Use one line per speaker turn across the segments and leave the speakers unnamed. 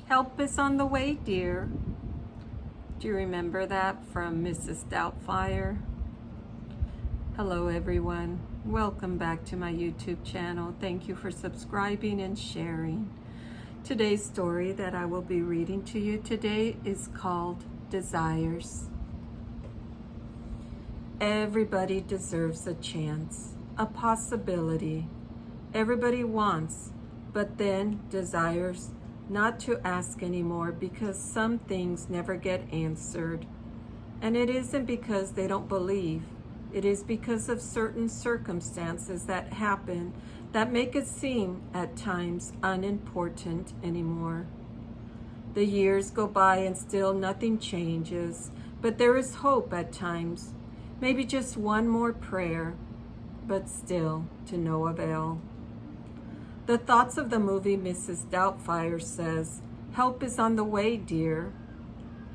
Help is on the way, dear. Do you remember that from Mrs. Doubtfire? Hello, everyone. Welcome back to my YouTube channel. Thank you for subscribing and sharing. Today's story that I will be reading to you today is called Desires. Everybody deserves a chance, a possibility. Everybody wants, but then desires not to ask anymore because some things never get answered. And it isn't because they don't believe. It is because of certain circumstances that happen that make it seem at times unimportant anymore. The years go by and still nothing changes, but there is hope at times. Maybe just one more prayer, but still to no avail. The thoughts of the movie Mrs. Doubtfire says, "Help is on the way, dear."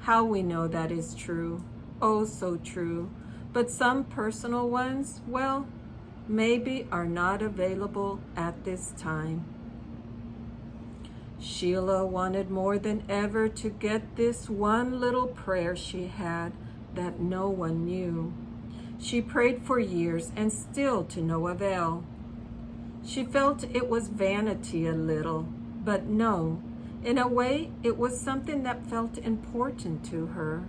How we know that is true. Oh, so true. But some personal ones, well, maybe are not available at this time. Sheila wanted more than ever to get this one little prayer she had that no one knew. She prayed for years and still to no avail. She felt it was vanity a little, but no, in a way it was something that felt important to her.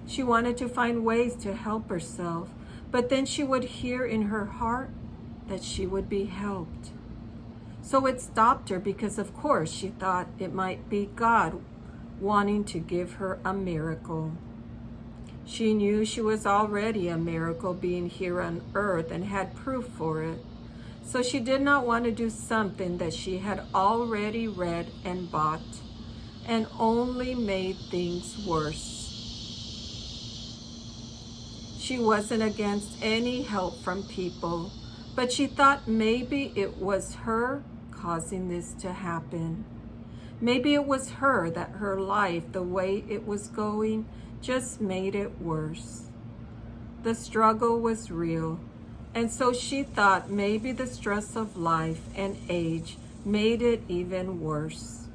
She wanted to find ways to help herself, but then she would hear in her heart that she would be helped. So it stopped her because of course she thought it might be God wanting to give her a miracle. She knew she was already a miracle being here on earth and had proof for it. So she did not want to do something that she had already read and bought and only made things worse. She wasn't against any help from people, but she thought maybe it was her causing this to happen. Maybe it was her that her life, the way it was going, just made it worse. The struggle was real, and so she thought maybe the stress of life and age made it even worse.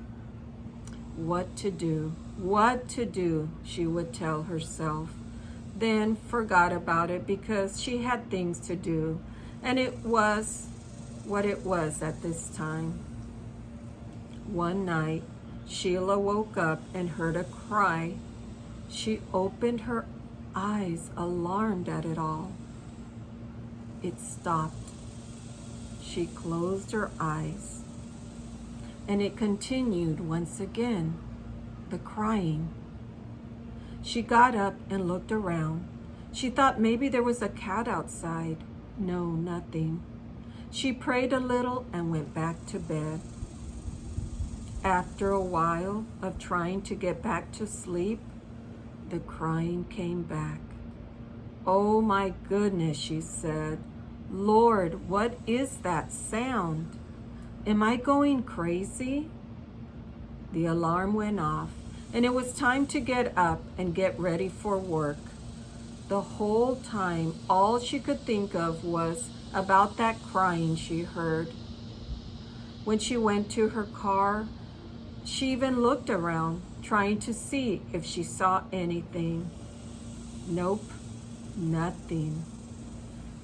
What to do, she would tell herself. Then forgot about it because she had things to do, and it was what it was at this time. One night, Sheila woke up and heard a cry. She opened her eyes, alarmed at it all. It stopped. She closed her eyes, and it continued once again, the crying. She got up and looked around. She thought maybe there was a cat outside. No, nothing. She prayed a little and went back to bed. After a while of trying to get back to sleep, the crying came back. "Oh my goodness," she said. "Lord, what is that sound? Am I going crazy?" The alarm went off, and it was time to get up and get ready for work. The whole time, all she could think of was about that crying she heard. When she went to her car, she even looked around, trying to see if she saw anything. Nope, nothing.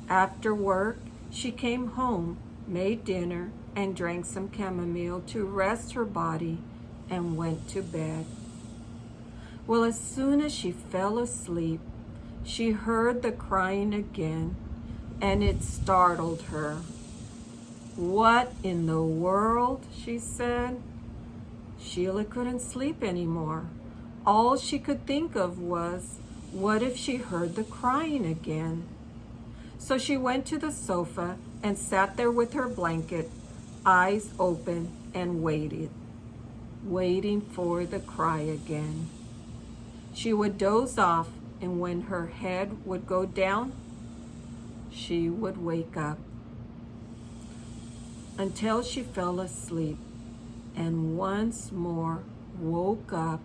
After work, she came home, made dinner, and drank some chamomile to rest her body and went to bed. Well, as soon as she fell asleep, she heard the crying again, and it startled her. "What in the world?" she said. Sheila couldn't sleep anymore. All she could think of was, what if she heard the crying again? So she went to the sofa and sat there with her blanket, eyes open, and waiting for the cry again. She would doze off, and when her head would go down, she would wake up until she fell asleep and once more woke up.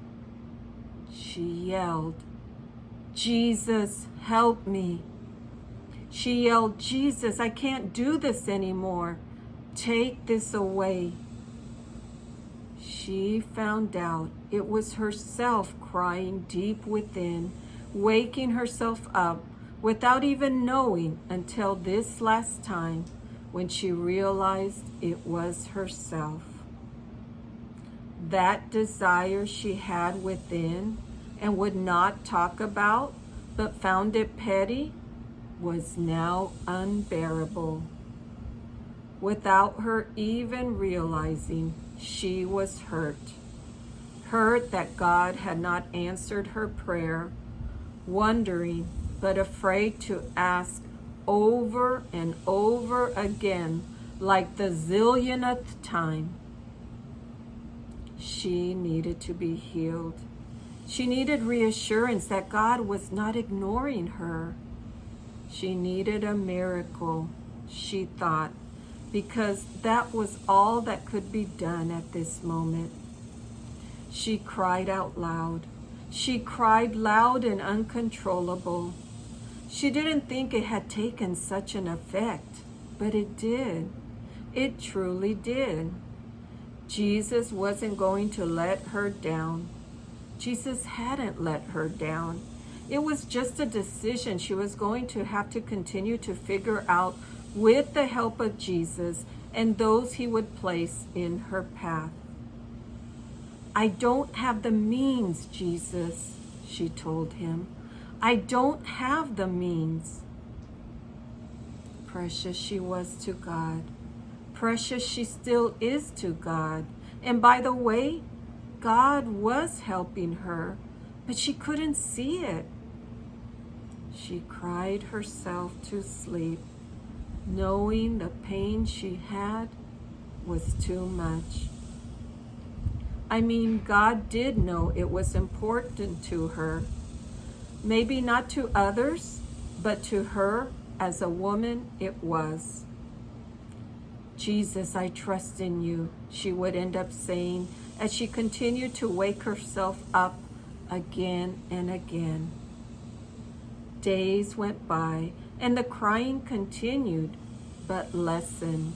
She yelled, "Jesus, help me." She yelled, "Jesus, I can't do this anymore. Take this away." she found out it was herself crying deep within, waking herself up without even knowing until this last time when she realized it was herself. That desire she had within and would not talk about, but found it petty, was now unbearable. Without her even realizing, she was hurt. Hurt that God had not answered her prayer, wondering but afraid to ask over and over again, like the zillionth time. She needed to be healed. She needed reassurance that God was not ignoring her. She needed a miracle, she thought, because that was all that could be done at this moment. She cried out loud. She cried loud and uncontrollable. She didn't think it had taken such an effect, but it did. It truly did. Jesus wasn't going to let her down. Jesus hadn't let her down. It was just a decision she was going to have to continue to figure out with the help of Jesus and those he would place in her path. I don't have the means, Jesus, she told him. I don't have the means. Precious she was to God. Precious she still is to God. And by the way, God was helping her, but she couldn't see it. She cried herself to sleep, knowing the pain she had was too much. I mean, God did know it was important to her. Maybe not to others, but to her as a woman it was. Jesus, I trust in you, she would end up saying as she continued to wake herself up again and again. Days went by and the crying continued, but lessened.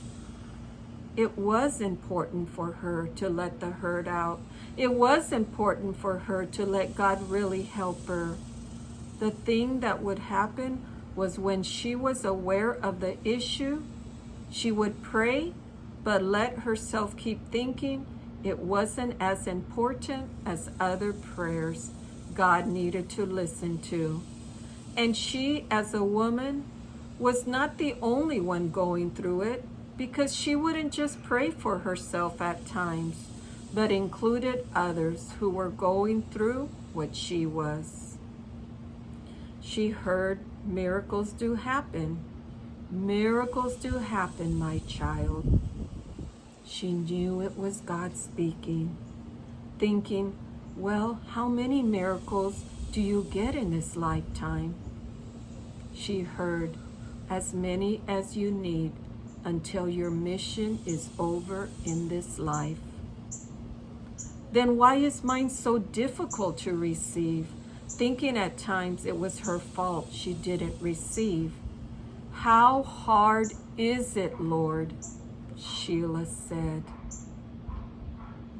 It was important for her to let the hurt out. It was important for her to let God really help her. The thing that would happen was when she was aware of the issue, she would pray, but let herself keep thinking it wasn't as important as other prayers God needed to listen to. And she, as a woman, was not the only one going through it, because she wouldn't just pray for herself at times, but included others who were going through what she was. She heard miracles do happen. Miracles do happen, my child. She knew it was God speaking, thinking, well, how many miracles do you get in this lifetime? She heard, as many as you need until your mission is over in this life. Then why is mine so difficult to receive? Thinking at times it was her fault she didn't receive. How hard is it, Lord? Sheila said.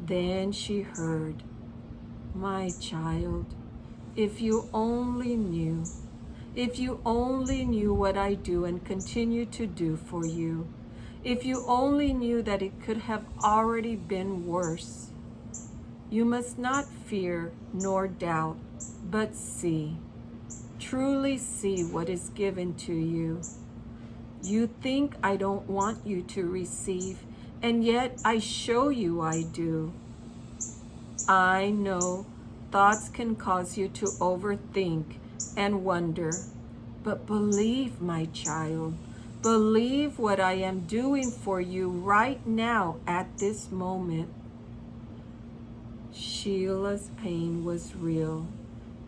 Then she heard, my child, if you only knew, if you only knew what I do and continue to do for you, if you only knew that it could have already been worse. You must not fear nor doubt, but see, truly see what is given to you. You think I don't want you to receive, and yet I show you I do. I know thoughts can cause you to overthink and wonder, but believe, my child, believe what I am doing for you right now at this moment. Sheila's pain was real,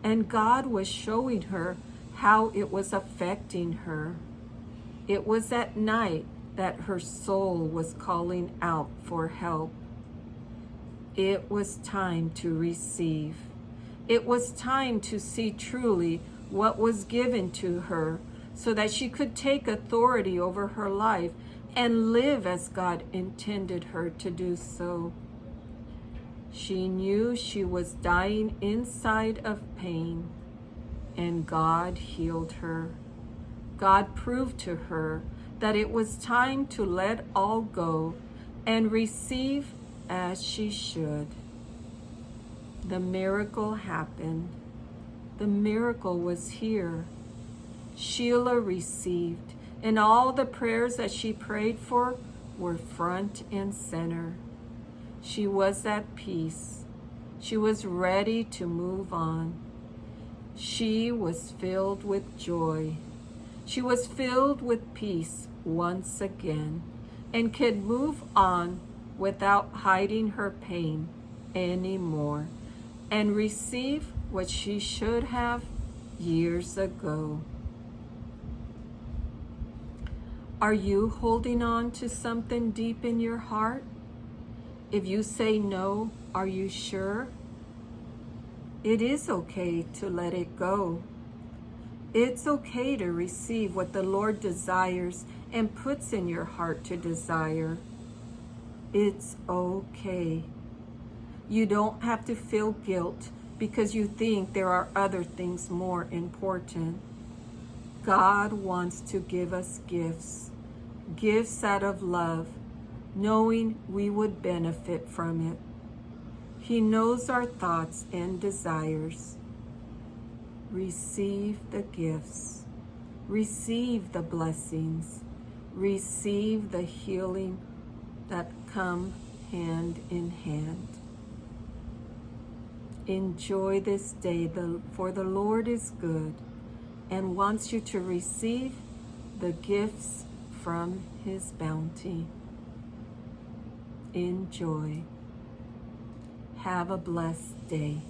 and God was showing her how it was affecting her. It was at night that her soul was calling out for help. It was time to receive. It was time to see truly what was given to her so that she could take authority over her life and live as God intended her to do so. She knew she was dying inside of pain, and God healed her. God proved to her that it was time to let all go and receive as she should. The miracle happened. The miracle was here. Sheila received, and all the prayers that she prayed for were front and center. She was at peace. She was ready to move on. She was filled with joy. She was filled with peace once again and could move on without hiding her pain anymore and receive what she should have years ago. Are you holding on to something deep in your heart? If you say no, are you sure? It is okay to let it go. It's okay to receive what the Lord desires and puts in your heart to desire. It's okay. You don't have to feel guilt because you think there are other things more important. God wants to give us gifts, gifts out of love, knowing we would benefit from it. He knows our thoughts and desires. Receive the gifts. Receive the blessings. Receive the healing that come hand in hand. Enjoy this day, for the Lord is good and wants you to receive the gifts from His bounty. Enjoy. Have a blessed day.